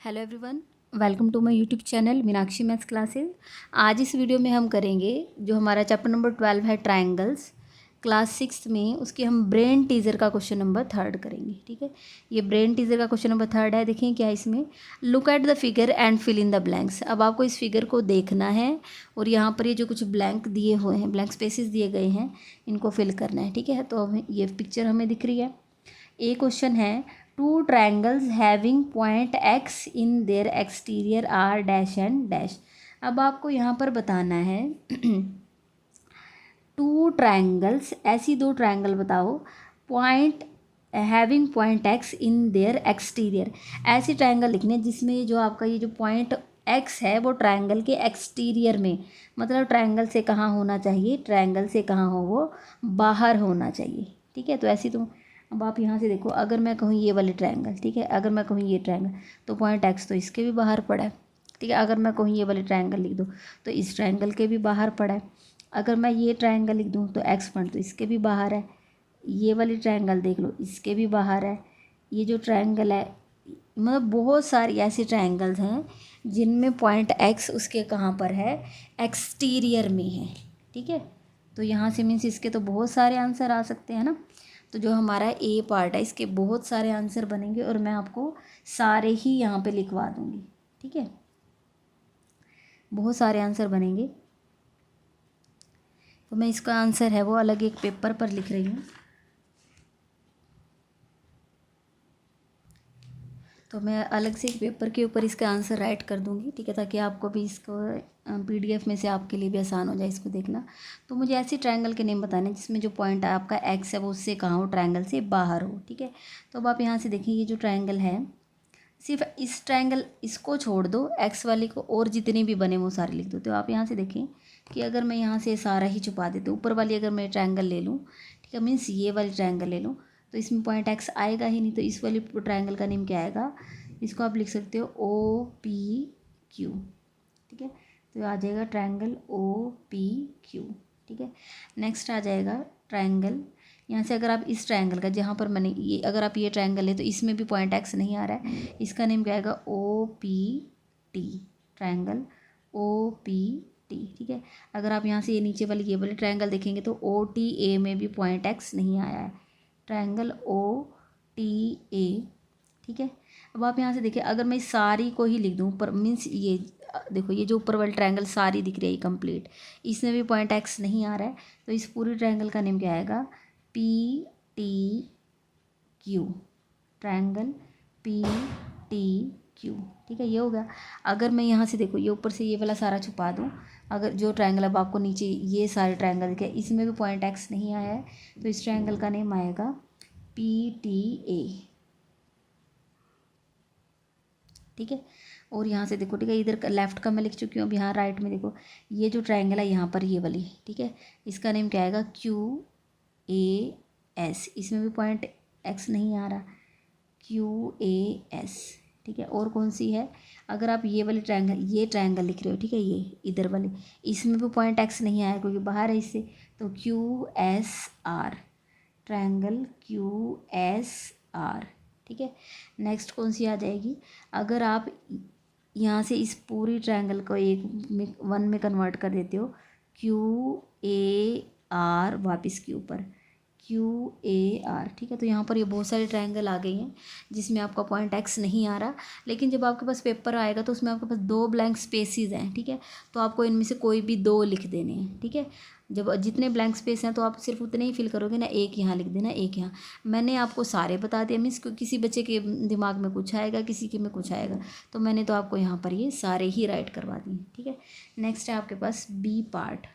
Hello everyone, welcome to my YouTube channel Meenakshi maths classes. आज इस video में हम करेंगे जो हमारा चैप्टर नंबर 12 है ट्रायंगल्स, क्लास 6 में उसके हम ब्रेन टीजर का क्वेश्चन नंबर 3 करेंगे। ठीक है, ये ब्रेन टीजर का क्वेश्चन नंबर 3 है। देखिए क्या है इसमें, look at the figure and fill in the blanks. अब आपको इस फिगर को देखना है और यहाँ पर ये जो कुछ ब्लैंक दिए हुए हैं, ब्लैंक स्पेसिस दिए गए हैं, इनको फिल करना है। ठीक है, तो हमें ये पिक्चर हमें दिख रही है। एक क्वेश्चन है, two triangles having point X in their exterior are dash and dash. अब आपको यहाँ पर बताना है टू ट्रायंगल्स, ऐसी दो ट्रायंगल बताओ, point having point X in their exterior. ऐसी ट्रायंगल लिखने जिसमें जो आपका ये जो पॉइंट एक्स है वो ट्रायंगल के एक्सटीरियर में, मतलब ट्रायंगल से कहाँ होना चाहिए, ट्रायंगल से कहाँ हो, वो बाहर होना चाहिए। ठीक है, तो ऐसी तो अब आप यहाँ से देखो, अगर मैं कहूँ ये वाली ट्रायंगल, ठीक है, अगर मैं कहूँ ये ट्रायंगल, तो पॉइंट एक्स तो इसके भी बाहर पड़ा है। ठीक है, अगर मैं कहूँ ये वाली ट्रायंगल लिख दूँ तो इस ट्रायंगल के भी बाहर पड़ा है। अगर मैं ये ट्रायंगल लिख दूँ तो एक्स पॉइंट तो इसके भी बाहर है। ये वाली ट्रायंगल देख लो, इसके भी बाहर है। ये जो ट्रायंगल है, मतलब बहुत सारी ऐसी ट्रायंगल्स हैं जिनमें पॉइंट एक्स उसके कहाँ पर है, एक्सटीरियर में है। ठीक है, तो यहाँ से मीन्स इसके तो बहुत सारे आंसर आ सकते हैं ना। तो जो हमारा ए पार्ट है इसके बहुत सारे आंसर बनेंगे और मैं आपको सारे ही यहाँ पे लिखवा दूँगी। ठीक है, बहुत सारे आंसर बनेंगे। तो मैं इसका आंसर है वो अलग एक पेपर पर लिख रही हूँ। तो मैं अलग से एक पेपर के ऊपर इसका आंसर राइट कर दूँगी। ठीक है, ताकि आपको भी इसको पीडीएफ में से आपके लिए भी आसान हो जाए इसको देखना। तो मुझे ऐसी ट्रायंगल के नेम बताने जिसमें जो पॉइंट आपका एक्स है वो उससे कहाँ हो, ट्रायंगल से बाहर हो। ठीक है, तो अब आप यहाँ से देखिए, ये जो ट्रायंगल है, सिर्फ इस ट्रायंगल इसको छोड़ दो, एक्स वाले को, और जितने भी बने वो सारे लिख दो। तो आप यहाँ से देखें कि अगर मैं यहाँ से सारा ही छुपा देती हूँ, ऊपर वाली अगर मैं ट्रायंगल ले लूँ, ठीक है, मीन्स ये वाली ट्रायंगल ले लूँ, तो इसमें पॉइंट एक्स आएगा ही नहीं। तो इस वाली ट्रायंगल का नेम क्या आएगा, इसको आप लिख सकते हो ओ पी क्यू। ठीक है, तो आ जाएगा ट्रायंगल ओ पी क्यू। ठीक है, नेक्स्ट आ जाएगा ट्रायंगल, यहाँ से अगर आप इस ट्रायंगल का, जहाँ पर मैंने ये, अगर आप ये ट्रायंगल है तो इसमें भी पॉइंट एक्स नहीं आ रहा है, इसका नेम क्या आएगा, O P T, triangle O P T. ठीक है, अगर आप यहाँ से ये नीचे वाली ये वाली ट्रायंगल देखेंगे तो ओ टी ए में भी पॉइंट एक्स नहीं आया है, ट्रायंगल ओ टी ए। ठीक है, अब आप यहाँ से देखिए, अगर मैं सारी को ही लिख दूँ पर, मीन्स ये देखो, ये जो ऊपर वाली ट्रायंगल सारी दिख रही है कंप्लीट, इसमें भी पॉइंट एक्स नहीं आ रहा है, तो इस पूरी ट्रायंगल का नेम क्या आएगा, P T Q, triangle P T Q. ठीक है, ये हो गया। अगर मैं यहाँ से देखो, ये ऊपर से ये वाला सारा छुपा दूँ, अगर जो ट्रायंगल अब आपको नीचे ये सारे ट्रायंगल के, इसमें भी पॉइंट एक्स नहीं आया है, तो इस ट्रायंगल का नेम आएगा पी टी ए। ठीक है, और यहाँ से देखो, ठीक है, इधर लेफ्ट का मैं लिख चुकी हूँ, अब यहाँ राइट में देखो, ये जो ट्रायंगल है यहाँ पर ये वाली, ठीक है, इसका नेम क्या आएगा, क्यू ए एस। इसमें भी पॉइंट एक्स नहीं आ रहा, क्यू ए एस। ठीक है, और कौन सी है, अगर आप ये वाली ट्रायंगल, ये ट्रायंगल लिख रहे हो, ठीक है, ये इधर वाली, इसमें भी पॉइंट एक्स नहीं आया क्योंकि बाहर है इससे, तो Q S R, triangle Q S R. ठीक है, नेक्स्ट कौन सी आ जाएगी, अगर आप यहाँ से इस पूरी ट्रायंगल को एक में, वन में कन्वर्ट कर देते हो, क्यू ए आर, वापस के ऊपर क्यू ए आर। ठीक है, तो यहाँ पर ये बहुत सारे ट्रायंगल आ गई हैं जिसमें आपका पॉइंट एक्स नहीं आ रहा, लेकिन जब आपके पास पेपर आएगा तो उसमें आपके पास दो ब्लैंक स्पेसिस हैं। ठीक है, तो आपको इनमें से कोई भी दो लिख देने हैं। ठीक है, जब जितने ब्लैंक स्पेस हैं तो आप सिर्फ उतने ही फिल करोगे ना, एक यहाँ लिख देना, एक यहाँ। मैंने आपको सारे बता दिया, मीन्स किसी बच्चे के दिमाग में कुछ आएगा, किसी के में कुछ आएगा, तो मैंने तो आपको यहाँ पर ये सारे ही राइट करवा दिए। ठीक है, नेक्स्ट है आपके पास बी पार्ट।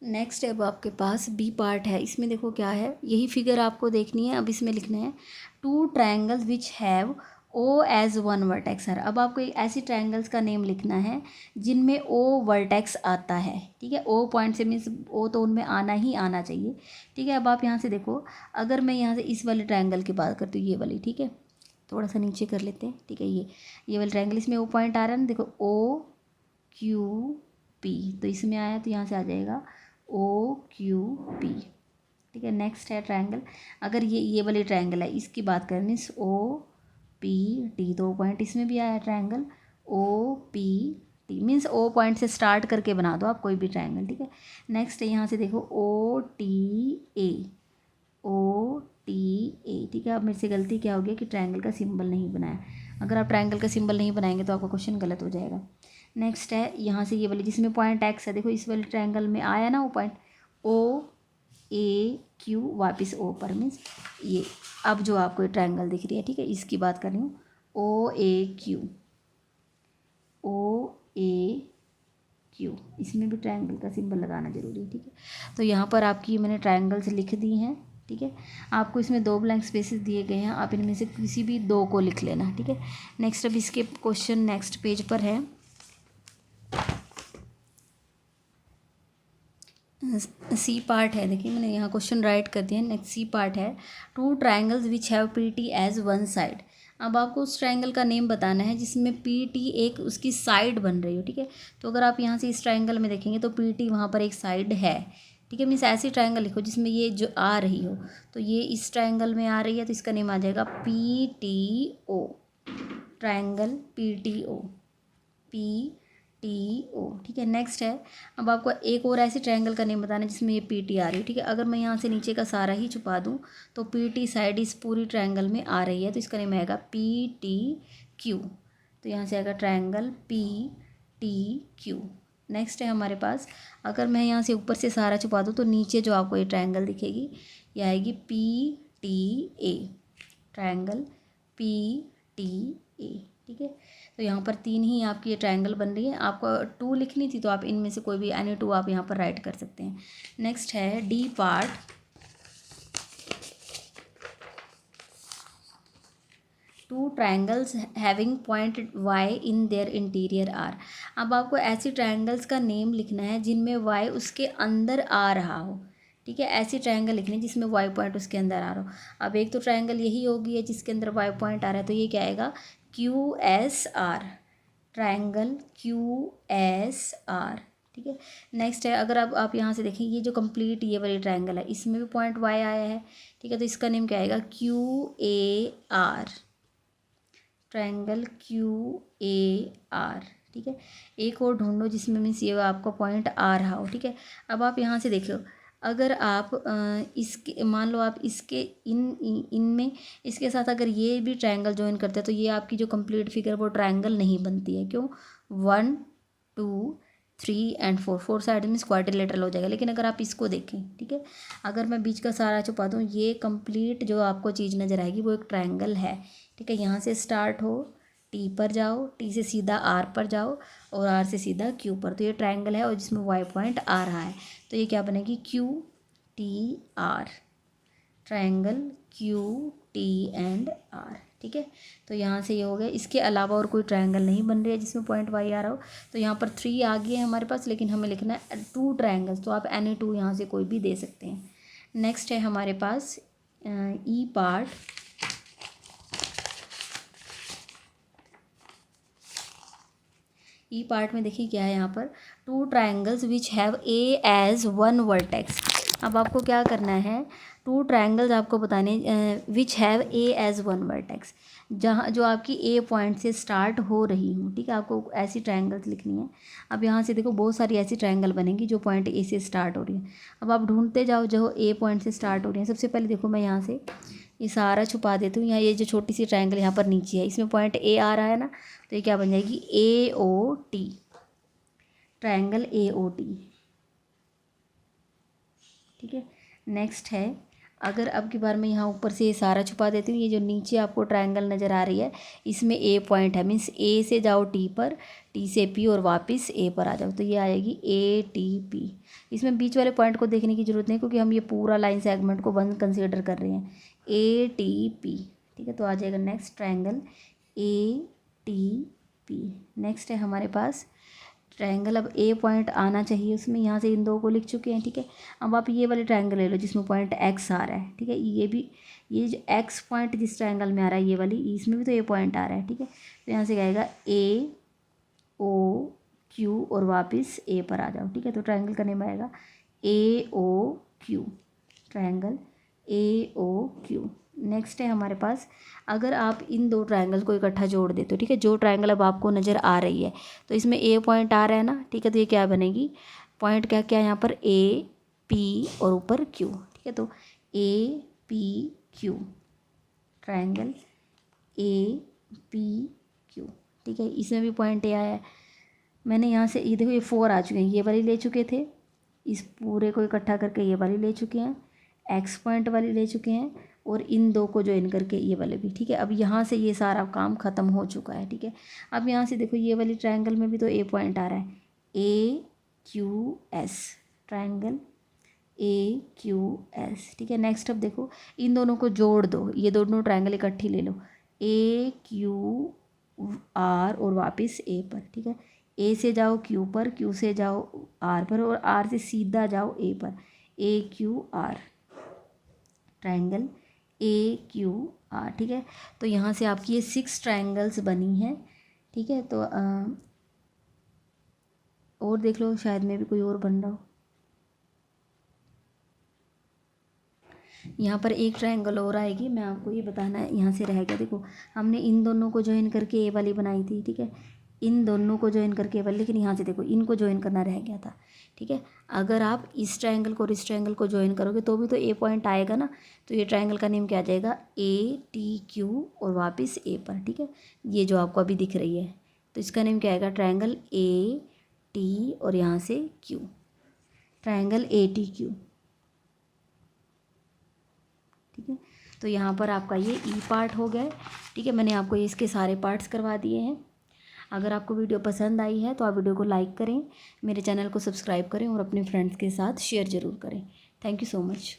नेक्स्ट अब आपके पास बी पार्ट है, इसमें देखो क्या है, यही फिगर आपको देखनी है। अब इसमें लिखना है two triangles which have O as one vertex है। अब आपको एक ऐसी ट्रायंगल्स का नेम लिखना है जिनमें ओ वर्टेक्स आता है। ठीक है, ओ पॉइंट से मीन्स ओ तो उनमें आना ही आना चाहिए। ठीक है, अब आप यहाँ से देखो, अगर मैं यहाँ से इस वाले ट्रायंगल की बात करती हूँ, ये वाली, ठीक है, थोड़ा सा नीचे कर लेते हैं। ठीक है, ये वाली ट्रायंगल, इसमें ओ पॉइंट आ रहा है ना, देखो ओ क्यू पी, तो इसमें आया तो यहाँ से आ जाएगा ओ क्यू पी। ठीक है। नेक्स्ट है ट्रायंगल, अगर ये वाली ट्रायंगल है, इसकी बात करें मीन्स OPT, 2 पॉइंट इसमें भी आया triangle OPT, means O point से स्टार्ट करके बना दो आप कोई भी ट्रायंगल, ठीक है। नेक्स्ट है यहाँ से देखो OTA, ठीक है। अब मेरे से गलती क्या हो गया कि ट्रायंगल का सिंबल नहीं बनाया, अगर आप ट्रायंगल का सिंबल नहीं बनाएंगे तो आपका क्वेश्चन गलत हो जाएगा। नेक्स्ट है यहाँ से ये वाली जिसमें पॉइंट X है, देखो इस वाले ट्रायंगल में आया ना वो पॉइंट OAQ, वापस O पर, मीन्स ये अब जो आपको ये ट्रायंगल दिख रही है, ठीक है, इसकी बात कर रही हूँ OAQ, इसमें भी ट्रायंगल का सिंबल लगाना जरूरी है, ठीक है। तो यहाँ पर आपकी मैंने ट्रायंगल्स लिख दी हैं, ठीक है। आपको इसमें 2 ब्लैंक स्पेसेस दिए गए हैं, आप इनमें से किसी भी 2 को लिख लेना, ठीक है। नेक्स्ट अब इसके क्वेश्चन नेक्स्ट पेज पर है, सी पार्ट है, देखिए मैंने यहाँ क्वेश्चन राइट कर दिया है। नेक्स्ट सी पार्ट है, 2 triangles which have PT as one side. अब आपको उस ट्रायंगल का नेम बताना है जिसमें PT एक उसकी साइड बन रही हो, ठीक है। तो अगर आप यहाँ से इस ट्रायंगल में देखेंगे तो PT वहाँ पर एक साइड है, ठीक है। मीन्स ऐसी ट्रायंगल लिखो जिसमें ये जो आ रही हो, तो ये इस ट्रायंगल में आ रही है तो इसका नेम आ जाएगा PTO, ट्रायंगल PTO, ठीक है। नेक्स्ट है, अब आपको एक और ऐसे ट्रायंगल का नेम बताना है जिसमें ये PT आ रही है, ठीक है। अगर मैं यहाँ से नीचे का सारा ही छुपा दूँ तो PT साइड इस पूरी ट्रायंगल में आ रही है, तो इसका नेम आएगा PTQ, तो यहाँ से आएगा ट्रायंगल PTQ। नेक्स्ट है हमारे पास, अगर मैं यहाँ से ऊपर से सारा छुपा दूँ तो नीचे जो आपको ये ट्रायंगल दिखेगी ये आएगी PTA, ट्रायंगल PTA, ठीक है। तो यहाँ पर 3 ही आपकी ये ट्रायंगल बन रही है, आपको 2 लिखनी थी तो आप इनमें से कोई भी एनी 2 आप यहाँ पर राइट कर सकते हैं। नेक्स्ट है D part, 2 triangles having point Y in their interior are. अब आपको ऐसी ट्रायंगल्स का नेम लिखना है जिनमें Y उसके अंदर आ रहा हो, ठीक है। ऐसी ट्रायंगल लिखनी जिसमें Y पॉइंट उसके अंदर आ रहा हो। अब एक तो ट्रायंगल यही होगी है जिसके अंदर Y पॉइंट आ रहा है, तो ये क्या आएगा QSR, ट्रायंगल QSR, ठीक है। नेक्स्ट है, अगर आप यहाँ से देखें ये जो कंप्लीट ये वाली ट्रायंगल है इसमें भी पॉइंट Y आया है, ठीक है। तो इसका नेम क्या आएगा QAR, ट्रायंगल QAR, ठीक है। एक और ढूंढो जिसमें मीन्स ये आपका पॉइंट आ रहा हो, ठीक है। अब आप यहाँ से देखो, अगर आप इसके मान लो आप इसके इनमें इसके साथ अगर ये भी ट्रायंगल ज्वाइन करते हैं तो ये आपकी जो कंप्लीट फिगर वो ट्रायंगल नहीं बनती है, क्यों? 1 2 3 एंड 4 साइड में क्वाड्रिलेटरल हो जाएगा। लेकिन अगर आप इसको देखें, ठीक है, अगर मैं बीच का सारा छुपा दूँ ये कंप्लीट जो आपको चीज़ नज़र आएगी वो एक ट्रायंगल है, ठीक है। यहाँ से स्टार्ट हो T पर जाओ, T से सीधा R पर जाओ और R से सीधा Q पर, तो ये ट्रायंगल है और जिसमें Y पॉइंट आ रहा है, तो ये क्या बनेगी QTR, ट्रायंगल QT&R, ठीक है। तो यहाँ से ये हो गया, इसके अलावा और कोई ट्रायंगल नहीं बन रही है जिसमें पॉइंट Y आ रहा हो। तो यहाँ पर 3 आ गए हैं हमारे पास, लेकिन हमें लिखना है 2 ट्रायंगल्स, तो आप एनी 2 यहाँ से कोई भी दे सकते हैं। नेक्स्ट है हमारे पास E पार्ट, ई पार्ट में देखिए क्या है यहाँ पर, 2 triangles which have A as one vertex. अब आपको क्या करना है, 2 ट्रायंगल्स आपको बताने which have A as one vertex, जहाँ जो आपकी A पॉइंट से स्टार्ट हो रही हूँ, ठीक है। आपको ऐसी ट्रायंगल्स लिखनी है। अब यहाँ से देखो बहुत सारी ऐसी ट्रायंगल बनेंगी जो पॉइंट A से स्टार्ट हो रही है। अब आप ढूंढते जाओ जो A पॉइंट से स्टार्ट हो रही है। सबसे पहले देखो मैं यहाँ से ये सारा छुपा देती हूँ, यहाँ ये जो छोटी सी ट्रायंगल यहाँ पर नीचे है इसमें पॉइंट A आ रहा है ना, तो ये क्या बन जाएगी AOT, ट्रायंगल AOT, ठीक है। नेक्स्ट है, अगर अब की बार मैं यहाँ ऊपर से ये सारा छुपा देती हूँ, ये जो नीचे आपको ट्रायंगल नज़र आ रही है इसमें A पॉइंट है, मीन्स A से जाओ T पर, T से P और वापस A पर आ जाओ, तो ये आएगी ATP। इसमें बीच वाले पॉइंट को देखने की ज़रूरत नहीं क्योंकि हम ये पूरा लाइन सेगमेंट को बंद कंसीडर कर रहे हैं, ATP, ठीक है। तो आ जाएगा नेक्स्ट ट्रायंगल ATP। नेक्स्ट है हमारे पास ट्रायंगल, अब A पॉइंट आना चाहिए उसमें, यहाँ से इन 2 को लिख चुके हैं, ठीक है। अब आप ये वाले ट्रायंगल ले लो जिसमें पॉइंट X आ रहा है, ठीक है। ये भी ये जो X पॉइंट जिस ट्रायंगल में आ रहा है ये वाली, इसमें भी तो A पॉइंट आ रहा है, ठीक है। तो यहाँ से क्या आएगा AOQ और वापस A पर आ जाओ, ठीक है। तो ट्रायंगल का नेम आएगा AOQ, ट्रायंगल AOQ। नेक्स्ट है हमारे पास, अगर आप इन दो ट्रायंगल को इकट्ठा जोड़ दे तो ठीक है, जो ट्रायंगल अब आपको नज़र आ रही है तो इसमें A पॉइंट आ रहा है ना, ठीक है, तो ये क्या बनेगी, पॉइंट क्या क्या यहाँ पर AP और ऊपर Q, ठीक है, तो APQ, ट्रायंगल APQ, ठीक है, इसमें भी पॉइंट A आया है। मैंने यहाँ से ये देखो ये 4 आ चुके हैं, ये वाली ले चुके थे, इस पूरे को इकट्ठा करके ये वाली ले चुके हैं, X पॉइंट वाली ले चुके हैं, और इन दो को ज्वाइन करके ये वाले भी, ठीक है। अब यहाँ से ये सारा काम ख़त्म हो चुका है, ठीक है। अब यहाँ से देखो ये वाली ट्रायंगल में भी तो A पॉइंट आ रहा है, AQS, ट्रायंगल AQS, ठीक है। नेक्स्ट अब देखो इन दोनों को जोड़ दो, ये दोनों ट्रायंगल इकट्ठी ले लो, AQR और वापस A पर, ठीक है, A से जाओ Q पर, Q से जाओ R पर, और R से सीधा जाओ A पर, AQR, ट्रायंगल AQR, ठीक है। तो यहाँ से आपकी ये 6 ट्रायंगल्स बनी हैं, ठीक है। तो और देख लो, शायद में भी कोई और बन रहा हो। यहाँ पर एक ट्रायंगल और आएगी, मैं आपको ये बताना है, यहाँ से रह गया, देखो हमने इन दोनों को ज्वाइन करके ये वाली बनाई थी, ठीक है, इन दोनों को ज्वाइन करके वाली, लेकिन यहाँ से देखो इनको ज्वाइन करना रह गया था, ठीक है। अगर आप इस ट्रायंगल को और इस ट्रायंगल को ज्वाइन करोगे तो भी तो A पॉइंट आएगा ना, तो ये ट्रायंगल का नेम क्या आ जाएगा, ATQ और वापस A पर, ठीक है, ये जो आपको अभी दिख रही है, तो इसका नेम क्या आएगा, ट्रायंगल AT और यहाँ से Q, ट्रायंगल ATQ, ठीक है। तो यहाँ पर आपका ये E पार्ट हो गया है, ठीक है। मैंने आपको इसके सारे पार्ट्स करवा दिए हैं। अगर आपको वीडियो पसंद आई है तो आप वीडियो को लाइक करें, मेरे चैनल को सब्सक्राइब करें और अपने फ्रेंड्स के साथ शेयर ज़रूर करें। Thank you so much.